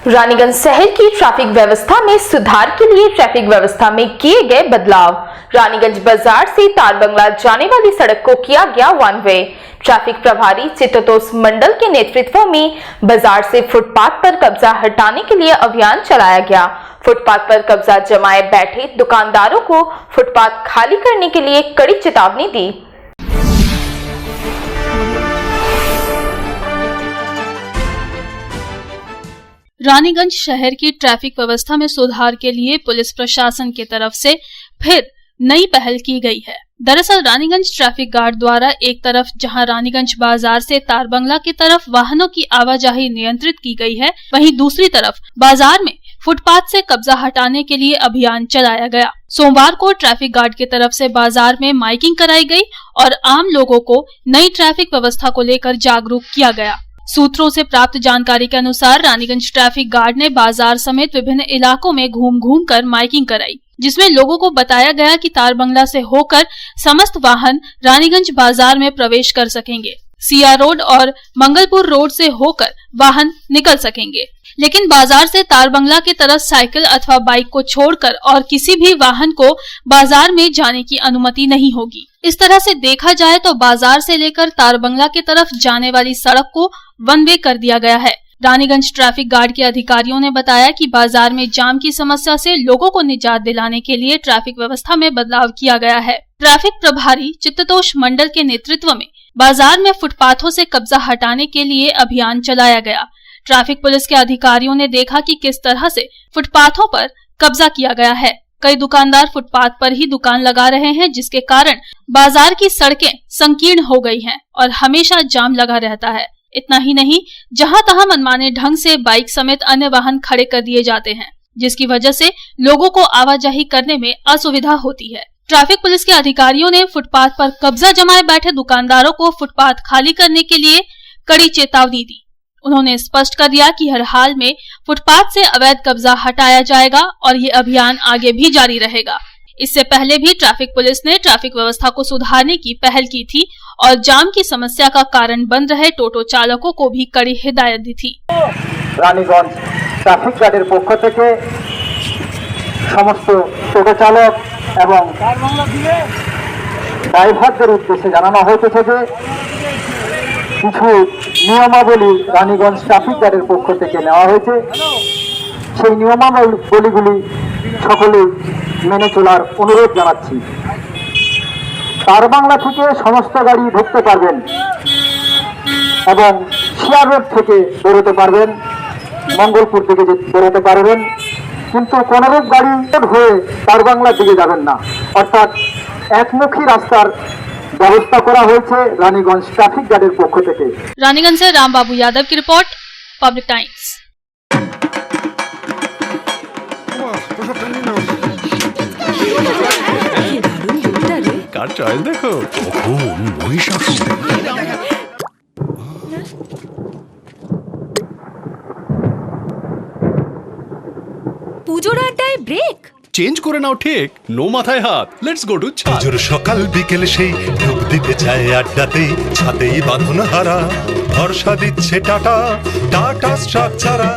रानीगंज शहर की ट्रैफिक व्यवस्था में सुधार के लिए ट्रैफिक व्यवस्था में किए गए बदलाव। रानीगंज बाजार से तारबंगला जाने वाली सड़क को किया गया वन वे। ट्रैफिक प्रभारी चित्ततोष मंडल के नेतृत्व में बाजार से फुटपाथ पर कब्जा हटाने के लिए अभियान चलाया गया। फुटपाथ पर कब्जा जमाए बैठे दुकानदारों को फुटपाथ खाली करने के लिए कड़ी चेतावनी दी। रानीगंज शहर की ट्रैफिक व्यवस्था में सुधार के लिए पुलिस प्रशासन की तरफ से फिर नई पहल की गई है। दरअसल रानीगंज ट्रैफिक गार्ड द्वारा एक तरफ जहां रानीगंज बाजार से तारबंगला की तरफ वाहनों की आवाजाही नियंत्रित की गई है, वहीं दूसरी तरफ बाजार में फुटपाथ से कब्जा हटाने के लिए अभियान चलाया गया। सोमवार को ट्रैफिक गार्ड की तरफ से बाजार में माइकिंग कराई गई और आम लोगों को नई ट्रैफिक व्यवस्था को लेकर जागरूक किया गया। सूत्रों से प्राप्त जानकारी के अनुसार रानीगंज ट्रैफिक गार्ड ने बाजार समेत विभिन्न इलाकों में घूम कर माइकिंग कराई, जिसमें लोगों को बताया गया कि तारबंगला से होकर समस्त वाहन रानीगंज बाजार में प्रवेश कर सकेंगे। सिया रोड और मंगलपुर रोड से होकर वाहन निकल सकेंगे, लेकिन बाजार से तारबंगला की तरफ साइकिल अथवा बाइक को छोड़कर और किसी भी वाहन को बाजार में जाने की अनुमति नहीं होगी। इस तरह से देखा जाए तो बाजार से लेकर तारबंगला की तरफ जाने वाली सड़क को वन वे कर दिया गया है। रानीगंज ट्रैफिक गार्ड के अधिकारियों ने बताया कि बाजार में जाम की समस्या से लोगों को निजात दिलाने के लिए ट्रैफिक व्यवस्था में बदलाव किया गया है। ट्रैफिक प्रभारी चित्ततोष मंडल के नेतृत्व में बाजार में फुटपाथों से कब्जा हटाने के लिए अभियान चलाया गया। ट्रैफिक पुलिस के अधिकारियों ने देखा कि किस तरह से फुटपाथों पर कब्जा किया गया है। कई दुकानदार फुटपाथ पर ही दुकान लगा रहे हैं, जिसके कारण बाजार की सड़कें संकीर्ण हो गई हैं और हमेशा जाम लगा रहता है। इतना ही नहीं, जहां तहां मनमाने ढंग से बाइक समेत अन्य वाहन खड़े कर दिए जाते हैं, जिसकी वजह से लोगों को आवाजाही करने में असुविधा होती है। ट्रैफिक पुलिस के अधिकारियों ने फुटपाथ पर कब्जा जमाए बैठे दुकानदारों को फुटपाथ खाली करने के लिए कड़ी चेतावनी दी। उन्होंने स्पष्ट कर दिया कि हर हाल में फुटपाथ से अवैध कब्जा हटाया जाएगा और ये अभियान आगे भी जारी रहेगा। इससे पहले भी ट्रैफिक पुलिस ने ट्रैफिक व्यवस्था को सुधारने की पहल की थी और जाम की समस्या का कारण बन रहे टोटो चालकों को भी कड़ी हिदायत दी थी। रानीगंज ट्रैफिक गार्डेर पक्ष থেকে সমস্ত টোটো চালক এবং ড্রাইভারদের উদ্দেশ্যে জানানো হয়েছে যে কিছু নিয়মাবলী রানীগঞ্জ ট্রাফিক গার্ডের পক্ষ থেকে নেওয়া হয়েছে। সেই নিয়মাবলীগুলি সকলে মেনে চলার অনুরোধ জানাচ্ছি। তারবাংলা থেকে সমস্ত গাড়ি ঢুকতে পারবেন এবং সিয়া রোড থেকে বেরোতে পারবেন, মঙ্গলপুর থেকে বেরোতে পারবেন, কিন্তু কোনোরূপ গাড়ি হয়ে তারবাংলার দিকে যাবেন না। অর্থাৎ একমুখী রাস্তার ব্যবস্থা করা হয়েছে রানীগঞ্জ ট্রাফিক গার্ডের পক্ষ থেকে। रानीगंज से रामबाबू यादव की रिपोर्ट, पब्लिक टाइम्स। কার চয়েস দেখো, মহিষাসুর। পুজোর আড্ডায় ব্রেক চেঞ্জ করে নাও ঠিক, নো মাথায় হাত। লেটস গো টু ছা। পুজোর সকাল বিকেল সেই ডুব দিতে চায় আড্ডাতেই, ছাতেই বাঁধন হারা ভরসা দিচ্ছে টাটা স্ট্রাকচারা।